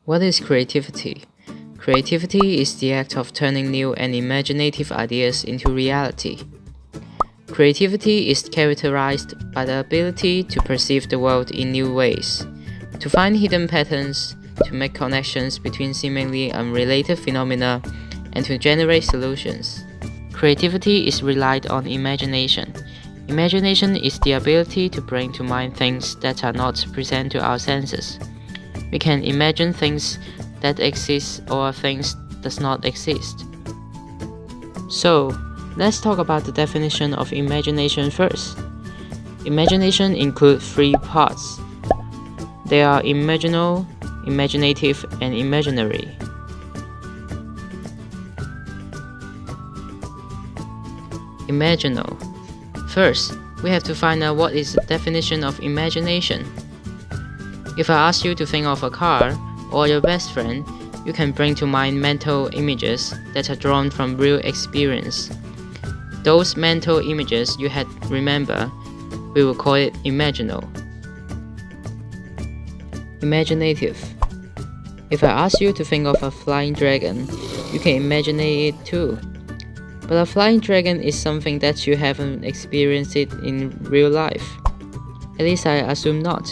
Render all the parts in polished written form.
What is creativity? Creativity is the act of turning new and imaginative ideas into reality. Creativity is characterized by the ability to perceive the world in new ways, to find hidden patterns, to make connections between seemingly unrelated phenomena, and to generate solutions. Creativity is relied on imagination. Imagination is the ability to bring to mind things that are not present to our senses. We can imagine things that exist or things does not exist. So, let's talk about the definition of imagination first. Imagination includes three parts. They are imaginal, imaginative, and imaginary. Imaginal. First, we have to find out what is the definition of imagination. If I ask you to think of a car or your best friend, you can bring to mind mental images that are drawn from real experience. Those mental images you had remember, we will call it imaginal. Imaginative. If I ask you to think of a flying dragon, you can imagine it too. But a flying dragon is something that you haven't experienced it in real life. At least I assume not.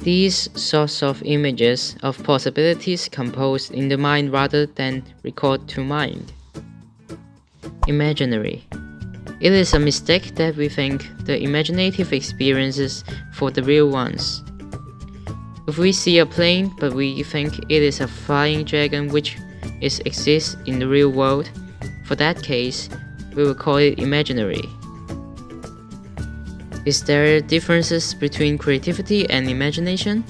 These sorts of images of possibilities composed in the mind rather than recalled to mind. Imaginary. It is a mistake that we think the imaginative experiences for the real ones. If we see a plane but we think it is a flying dragon which exists in the real world, for that case, we will call it imaginary. Is there differences between creativity and imagination?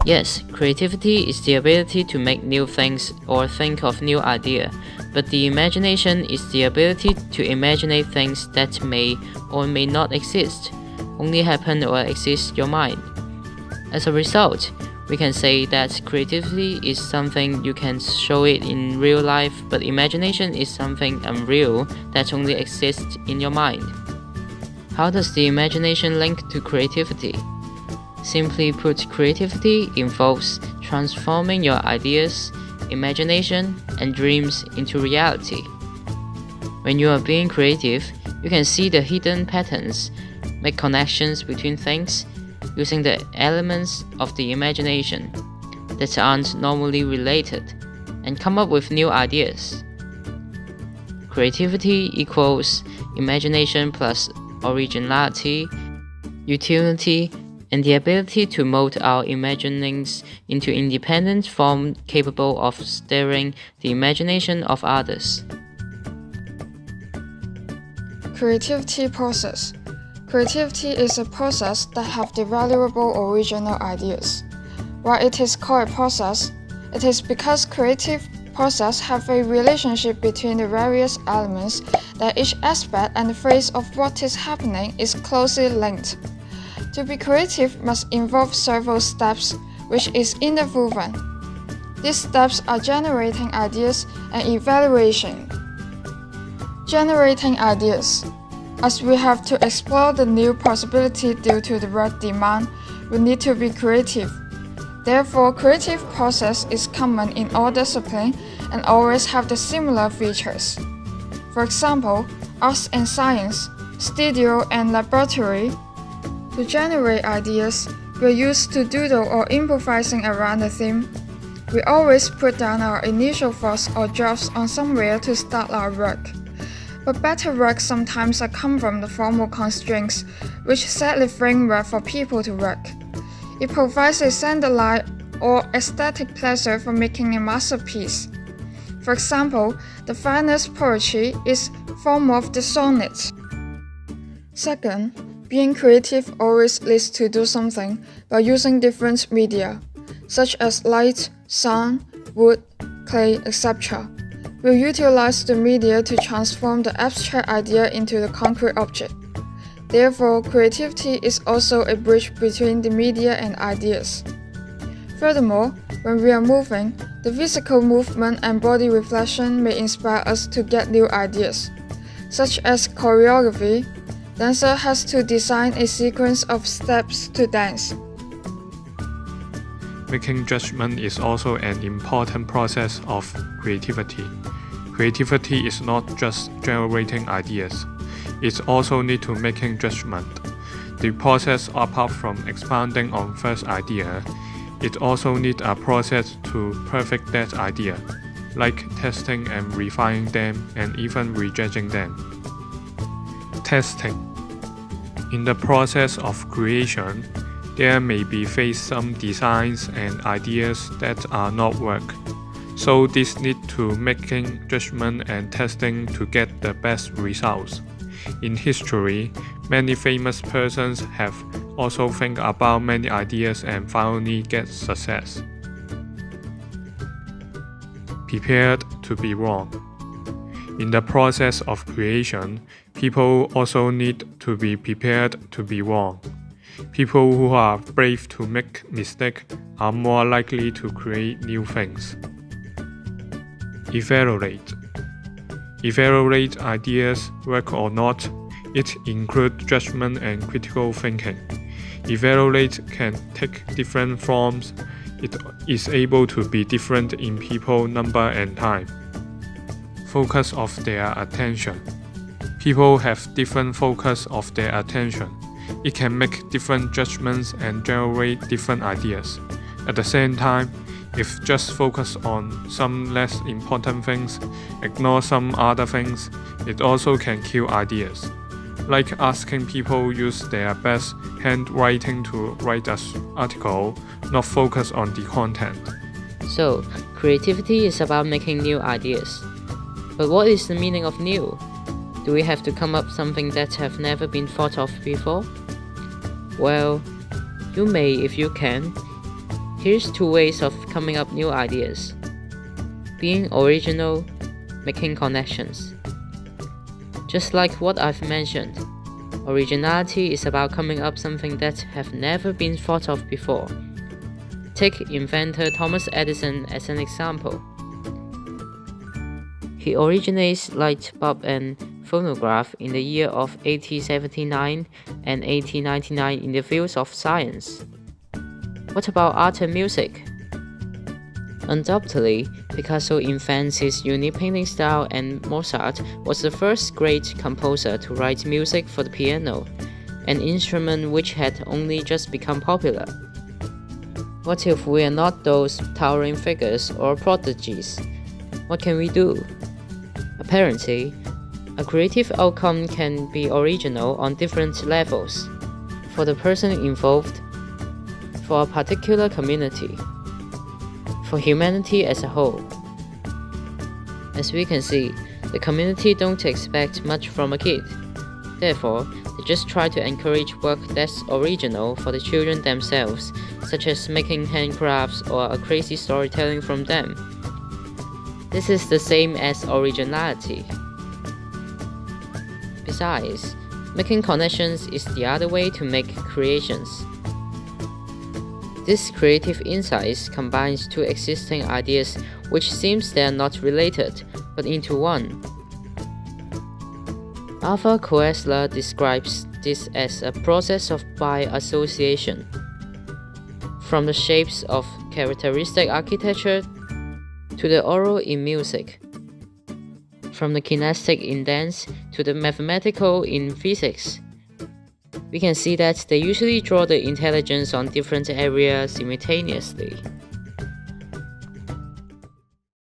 Yes, creativity is the ability to make new things or think of new ideas, but the imagination is the ability to imagine things that may or may not exist, only happen or exist in your mind. As a result, we can say that creativity is something you can show it in real life, but imagination is something unreal that only exists in your mind. How does the imagination link to creativity? Simply put, creativity involves transforming your ideas, imagination, and dreams into reality. When you are being creative, you can see the hidden patterns, make connections between things, using the elements of the imagination that aren't normally related, and come up with new ideas. Creativity equals imagination plus originality, utility, and the ability to mold our imaginings into independent form capable of stirring the imagination of others. Creativity process. Creativity is a process that has the valuable original ideas. Why it is called a process? It is because creative process have a relationship between the various elements that each aspect and phase of what is happening is closely linked. To be creative must involve several steps, which is interwoven. These steps are generating ideas and evaluation. Generating ideas. As we have to explore the new possibility due to the work demand, we need to be creative. Therefore, creative process is common in all disciplines and always have the similar features. For example, arts and science, studio and laboratory. To generate ideas, we're used to doodle or improvising around a theme. We always put down our initial thoughts or drafts on somewhere to start our work. But better work sometimes come from the formal constraints, which set the framework for people to work. It provides a standardized or aesthetic pleasure for making a masterpiece. For example, the finest poetry is form of the sonnet. Second, being creative always leads to do something by using different media, such as light, sound, wood, clay, etc. We'll utilize the media to transform the abstract idea into the concrete object. Therefore, creativity is also a bridge between the media and ideas. Furthermore, when we are moving, the physical movement and body reflection may inspire us to get new ideas, such as choreography. Dancer has to design a sequence of steps to dance. making judgment is also an important process of creativity. Creativity is not just generating ideas, it also needs to making judgment. The process, apart from expanding on first idea, it also needs a process to perfect that idea, like testing and refining them and even rejecting them. Testing. In the process of creation, there may be faced some designs and ideas that are not work. So this need to making judgment and testing to get the best results. In history, many famous persons have also think about many ideas and finally get success. Prepared to be wrong. In the process of creation, people also need to be prepared to be wrong. People who are brave to make mistakes are more likely to create new things. Evaluate. Evaluate ideas, work or not. It includes judgment and critical thinking. Evaluate can take different forms. It is able to be different in people, number, and time. Focus of their attention. People have different focus of their attention. It can make different judgments and generate different ideas. At the same time, if just focus on some less important things, ignore some other things, it also can kill ideas. Like asking people use their best handwriting to write an article, not focus on the content. So, creativity is about making new ideas. But what is the meaning of new? Do we have to come up something that have never been thought of before? Well, you may if you can. Here's two ways of coming up new ideas. Being original, making connections. Just like what I've mentioned, originality is about coming up something that have never been thought of before. Take inventor Thomas Edison as an example. He originates light bulb and phonograph in the year of 1879 and 1899 in the fields of science. What about art and music? Undoubtedly, Picasso invents his unique painting style, and Mozart was the first great composer to write music for the piano, an instrument which had only just become popular. What if we are not those towering figures or prodigies? What can we do? Apparently, a creative outcome can be original on different levels, for the person involved, for a particular community, for humanity as a whole. As we can see, the community don't expect much from a kid. Therefore, they just try to encourage work that's original for the children themselves, such as making handcrafts or a crazy storytelling from them. This is the same as originality. Besides, making connections is the other way to make creations. This creative insights combines two existing ideas which seems they are not related, but into one. Arthur Koestler describes this as a process of by association. From the shapes of characteristic architecture to the oral in music, from the kinesthetic in dance to the mathematical in physics. We can see that they usually draw the intelligence on different areas simultaneously.